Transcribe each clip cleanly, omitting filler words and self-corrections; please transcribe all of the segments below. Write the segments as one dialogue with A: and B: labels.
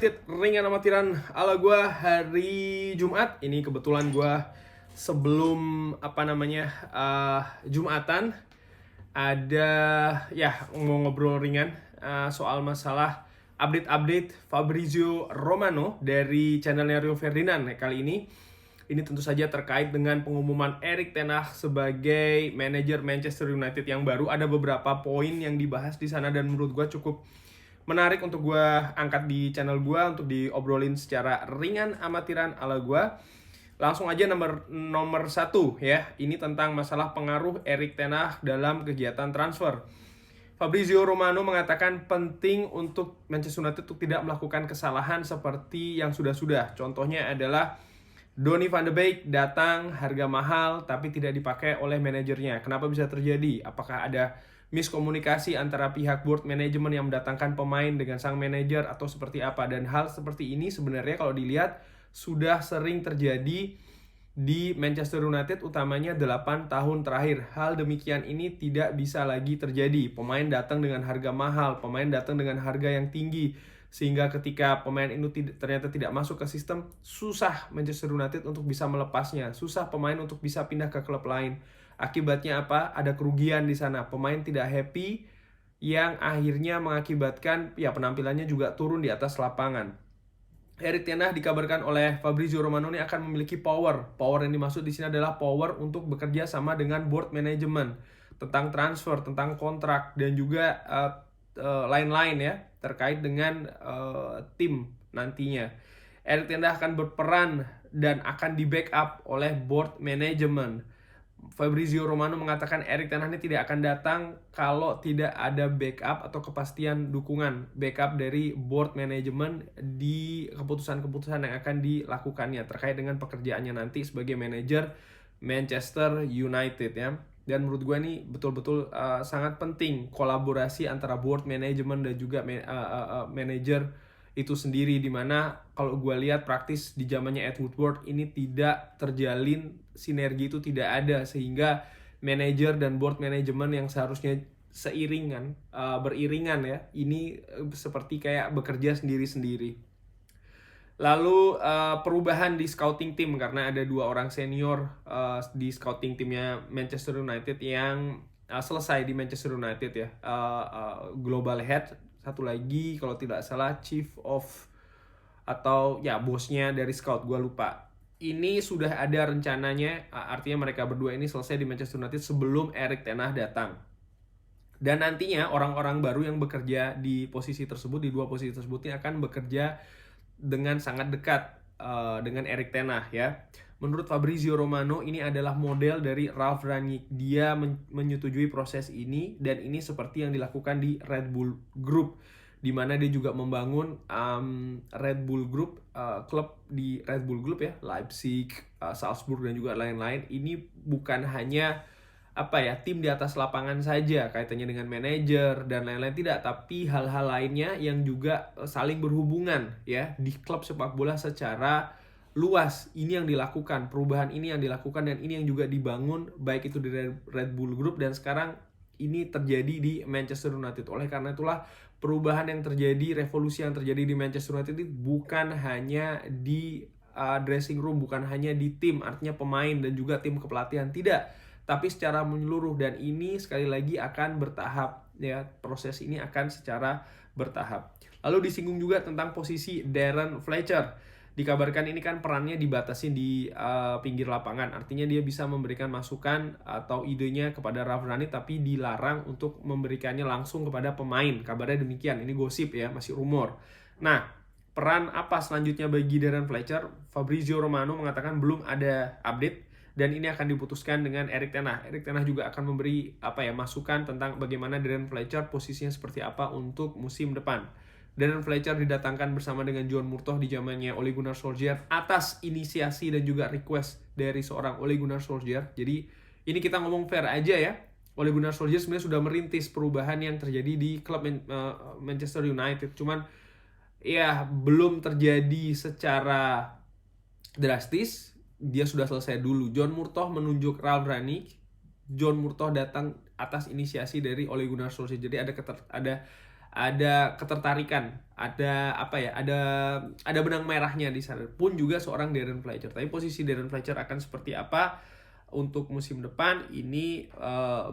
A: Ringan amatiran ala gue hari Jumat. Ini kebetulan gue sebelum Jumatan ada mau ngobrol ringan soal masalah update Fabrizio Romano dari channelnya Rio Ferdinand kali ini. Ini tentu saja terkait dengan pengumuman Erik ten Hag sebagai manajer Manchester United yang baru. Ada beberapa poin yang dibahas di sana dan menurut gue cukup menarik untuk gue angkat di channel gue untuk diobrolin secara ringan amatiran ala gue. Langsung aja nomor 1 ya. Ini tentang masalah pengaruh Erik ten Hag dalam kegiatan transfer. Fabrizio Romano mengatakan penting untuk Manchester United untuk tidak melakukan kesalahan seperti yang sudah-sudah. Contohnya adalah Donny van de Beek datang harga mahal tapi tidak dipakai oleh manajernya. Kenapa bisa terjadi? Apakah ada miskomunikasi antara pihak board manajemen yang mendatangkan pemain dengan sang manajer atau seperti apa? Dan hal seperti ini sebenarnya kalau dilihat sudah sering terjadi di Manchester United, utamanya 8 tahun terakhir. Hal demikian ini tidak bisa lagi terjadi. Pemain datang dengan harga mahal, pemain datang dengan harga yang tinggi, sehingga ketika pemain itu ternyata tidak masuk ke sistem, susah Manchester United untuk bisa melepasnya, susah pemain untuk bisa pindah ke klub lain. Akibatnya apa? Ada kerugian di sana. Pemain tidak happy yang akhirnya mengakibatkan penampilannya juga turun di atas lapangan. Erik ten Hag dikabarkan oleh Fabrizio Romano ini akan memiliki power. Power yang dimaksud di sini adalah power untuk bekerja sama dengan board management tentang transfer, tentang kontrak dan juga lain-lain ya terkait dengan tim nantinya. Erik ten Hag akan berperan dan akan di backup oleh board management. Fabrizio Romano mengatakan Erik ten Hag ini tidak akan datang kalau tidak ada backup atau kepastian dukungan backup dari board management di keputusan-keputusan yang akan dilakukannya terkait dengan pekerjaannya nanti sebagai manajer Manchester United ya. Dan menurut gue ini betul-betul sangat penting kolaborasi antara board management dan juga manajer itu sendiri, dimana kalau gue lihat praktis di zamannya Ed Woodward ini tidak terjalin sinergi, itu tidak ada, sehingga manajer dan board management yang seharusnya beriringan ya, ini seperti kayak bekerja sendiri-sendiri. Lalu perubahan di scouting team karena ada 2 orang senior di scouting timnya Manchester United yang selesai di Manchester United ya. Global head, satu lagi kalau tidak salah chief of atau bosnya dari scout, gue lupa. Ini sudah ada rencananya, artinya mereka berdua ini selesai di Manchester United sebelum Erik ten Hag datang. Dan nantinya orang-orang baru yang bekerja di posisi tersebut, di 2 posisi tersebut ini akan bekerja dengan sangat dekat dengan Erik ten Hag ya. Menurut Fabrizio Romano ini adalah model dari Ralf Rangnick. Dia menyetujui proses ini dan ini seperti yang dilakukan di Red Bull Group, di mana dia juga membangun Red Bull Group, klub di Red Bull Group ya, Leipzig, Salzburg dan juga lain-lain. Ini bukan hanya tim di atas lapangan saja kaitannya dengan manajer dan lain-lain, tidak, tapi hal-hal lainnya yang juga saling berhubungan ya di klub sepak bola secara luas. Ini yang dilakukan, perubahan ini yang dilakukan dan ini yang juga dibangun baik itu di Red Bull Group dan sekarang ini terjadi di Manchester United. Oleh karena itulah perubahan yang terjadi, revolusi yang terjadi di Manchester United itu bukan hanya di dressing room, bukan hanya di tim, artinya pemain dan juga tim kepelatihan, tidak, tapi secara menyeluruh. Dan ini sekali lagi akan bertahap ya, proses ini akan secara bertahap. Lalu disinggung juga tentang posisi Darren Fletcher. Dikabarkan ini kan perannya dibatasi di pinggir lapangan, artinya dia bisa memberikan masukan atau idenya kepada Ralf Rangnick tapi dilarang untuk memberikannya langsung kepada pemain. Kabarnya demikian, ini gosip ya, masih rumor. Nah, peran apa selanjutnya bagi Darren Fletcher? Fabrizio Romano mengatakan belum ada update dan ini akan diputuskan dengan Erik ten Hag. Erik ten Hag juga akan memberi masukan tentang bagaimana Darren Fletcher posisinya seperti apa untuk musim depan. Darren Fletcher didatangkan bersama dengan John Murtough di zamannya Ole Gunnar Solskjaer atas inisiasi dan juga request dari seorang Ole Gunnar Solskjaer. Jadi ini kita ngomong fair aja ya. Ole Gunnar Solskjaer sebenarnya sudah merintis perubahan yang terjadi di klub Manchester United. Cuman ya belum terjadi secara drastis. Dia sudah selesai dulu. John Murtough menunjuk Ralf Rangnick. John Murtough datang atas inisiasi dari Ole Gunnar Solskjaer. Jadi ada ada ketertarikan, ada apa ya, ada benang merahnya di sana. Pun juga seorang Darren Fletcher. Tapi posisi Darren Fletcher akan seperti apa untuk musim depan ini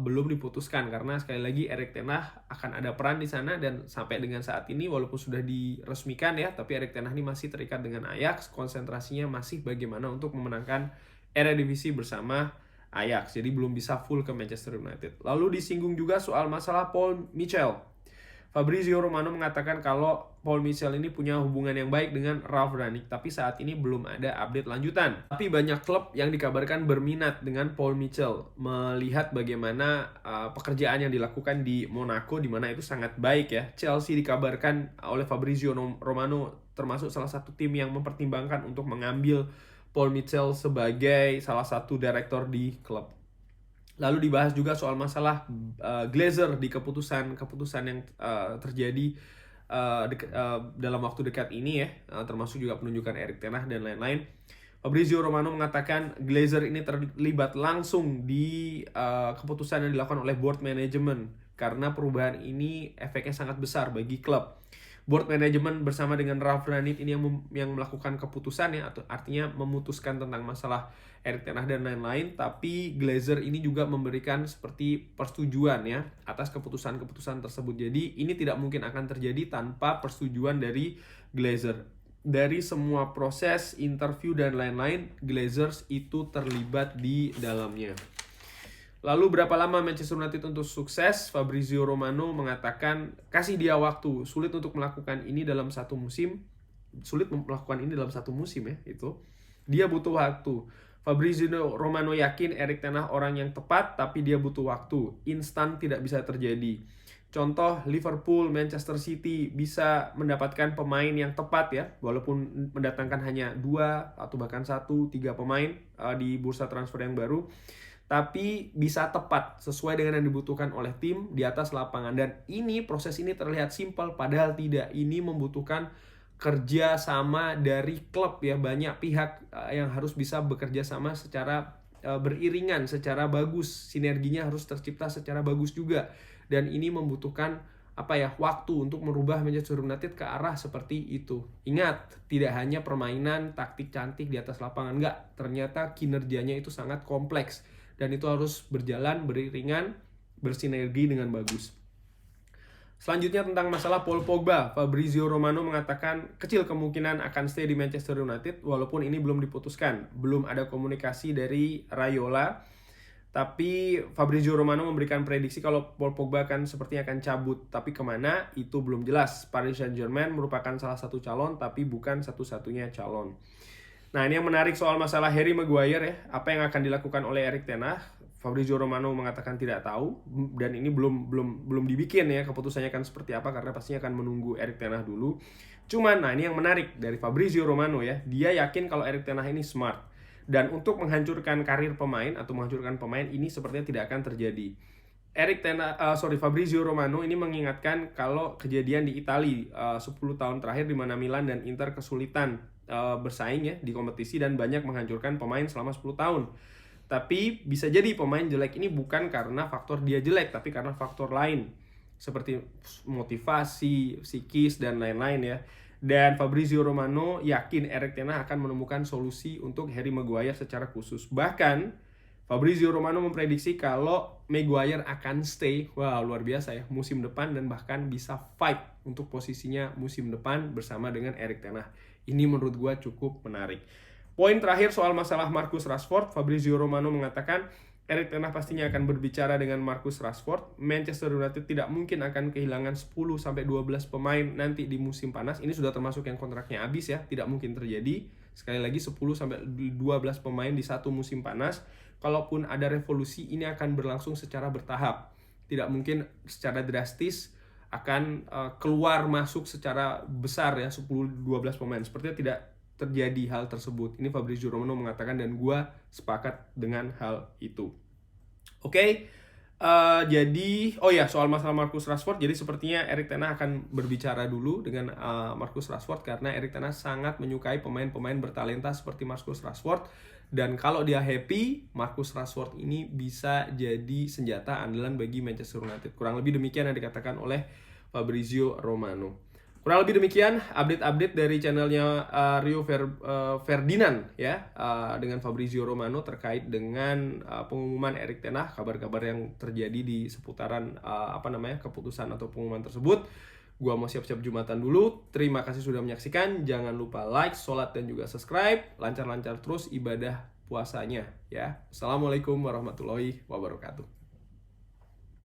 A: belum diputuskan, karena sekali lagi Erik ten Hag akan ada peran di sana. Dan sampai dengan saat ini walaupun sudah diresmikan ya, tapi Erik ten Hag ini masih terikat dengan Ajax. Konsentrasinya masih bagaimana untuk memenangkan Eredivisie bersama Ajax. Jadi belum bisa full ke Manchester United. Lalu disinggung juga soal masalah Paul Mitchell. Fabrizio Romano mengatakan kalau Paul Mitchell ini punya hubungan yang baik dengan Ralf Rangnick, tapi saat ini belum ada update lanjutan. Tapi banyak klub yang dikabarkan berminat dengan Paul Mitchell, melihat bagaimana pekerjaan yang dilakukan di Monaco, di mana itu sangat baik ya. Chelsea dikabarkan oleh Fabrizio Romano termasuk salah satu tim yang mempertimbangkan untuk mengambil Paul Mitchell sebagai salah satu direktur di klub. Lalu dibahas juga soal masalah Glazer di keputusan yang terjadi dalam waktu dekat ini ya, termasuk juga penunjukan Erik ten Hag dan lain-lain. Fabrizio Romano mengatakan Glazer ini terlibat langsung di keputusan yang dilakukan oleh board management, karena perubahan ini efeknya sangat besar bagi klub. Board management bersama dengan Ralf Rangnick ini yang melakukan keputusan ya, atau artinya memutuskan tentang masalah Erik ten Hag dan lain-lain. Tapi Glazer ini juga memberikan seperti persetujuan ya atas keputusan-keputusan tersebut. Jadi ini tidak mungkin akan terjadi tanpa persetujuan dari Glazer. Dari semua proses interview dan lain-lain, Glazers itu terlibat di dalamnya. Lalu berapa lama Manchester United untuk sukses? Fabrizio Romano mengatakan kasih dia waktu. Sulit untuk melakukan ini dalam satu musim. Ya itu. Dia butuh waktu. Fabrizio Romano yakin Erik ten Hag orang yang tepat, tapi dia butuh waktu. Instan tidak bisa terjadi. Contoh Liverpool, Manchester City bisa mendapatkan pemain yang tepat ya, walaupun mendatangkan hanya 2 atau bahkan 1, 3 pemain di bursa transfer yang baru. Tapi bisa tepat sesuai dengan yang dibutuhkan oleh tim di atas lapangan. Dan proses ini terlihat simpel, padahal tidak. Ini membutuhkan kerja sama dari klub ya, banyak pihak yang harus bisa bekerja sama secara beriringan, secara bagus. Sinerginya harus tercipta secara bagus juga. Dan ini membutuhkan waktu untuk merubah Manchester United ke arah seperti itu. Ingat, tidak hanya permainan taktik cantik di atas lapangan, enggak. Ternyata kinerjanya itu sangat kompleks. Dan itu harus berjalan beriringan, bersinergi dengan bagus. Selanjutnya tentang masalah Paul Pogba. Fabrizio Romano mengatakan kecil kemungkinan akan stay di Manchester United, walaupun ini belum diputuskan. Belum ada komunikasi dari Raiola. Tapi Fabrizio Romano memberikan prediksi kalau Paul Pogba sepertinya akan cabut. Tapi kemana itu belum jelas. Paris Saint-Germain merupakan salah satu calon, tapi bukan satu-satunya calon. Nah, ini yang menarik soal masalah Harry Maguire ya. Apa yang akan dilakukan oleh Erik ten Hag? Fabrizio Romano mengatakan tidak tahu, dan ini belum dibikin ya keputusannya akan seperti apa, karena pastinya akan menunggu Erik ten Hag dulu. Cuman ini yang menarik dari Fabrizio Romano ya. Dia yakin kalau Erik ten Hag ini smart. Dan untuk menghancurkan karir pemain atau menghancurkan pemain ini sepertinya tidak akan terjadi. Fabrizio Romano ini mengingatkan kalau kejadian di Italia 10 tahun terakhir di mana Milan dan Inter kesulitan bersaing ya di kompetisi dan banyak menghancurkan pemain selama 10 tahun. Tapi bisa jadi pemain jelek ini bukan karena faktor dia jelek, tapi karena faktor lain seperti motivasi, psikis dan lain-lain ya. Dan Fabrizio Romano yakin Erik ten Hag akan menemukan solusi untuk Harry Maguire secara khusus. Bahkan Fabrizio Romano memprediksi kalau Maguire akan stay, luar biasa ya, musim depan, dan bahkan bisa fight untuk posisinya musim depan bersama dengan Erik ten Hag. Ini menurut gue cukup menarik. Poin terakhir soal masalah Marcus Rashford, Fabrizio Romano mengatakan Erik ten Hag pastinya akan berbicara dengan Marcus Rashford. Manchester United tidak mungkin akan kehilangan 10-12 pemain nanti di musim panas. Ini sudah termasuk yang kontraknya habis ya, tidak mungkin terjadi. Sekali lagi 10-12 pemain di satu musim panas. Kalaupun ada revolusi, ini akan berlangsung secara bertahap. Tidak mungkin secara drastis akan keluar masuk secara besar ya 10-12 pemain. Sepertinya tidak terjadi hal tersebut. Ini Fabrizio Romano mengatakan dan gue sepakat dengan hal itu. Oke. Soal masalah Marcus Rashford, jadi sepertinya Erik ten Hag akan berbicara dulu dengan Marcus Rashford, karena Erik ten Hag sangat menyukai pemain-pemain bertalenta seperti Marcus Rashford. Dan kalau dia happy, Marcus Rashford ini bisa jadi senjata andalan bagi Manchester United. Kurang lebih demikian yang dikatakan oleh Fabrizio Romano. Kurang lebih demikian update-update dari channelnya Rio Ferdinand ya, dengan Fabrizio Romano terkait dengan pengumuman Erik ten Hag, kabar-kabar yang terjadi di seputaran keputusan atau pengumuman tersebut. Gua mau siap-siap Jumatan dulu. Terima kasih sudah menyaksikan. Jangan lupa like, sholat, dan juga subscribe. Lancar-lancar terus ibadah puasanya ya. Assalamualaikum warahmatullahi wabarakatuh.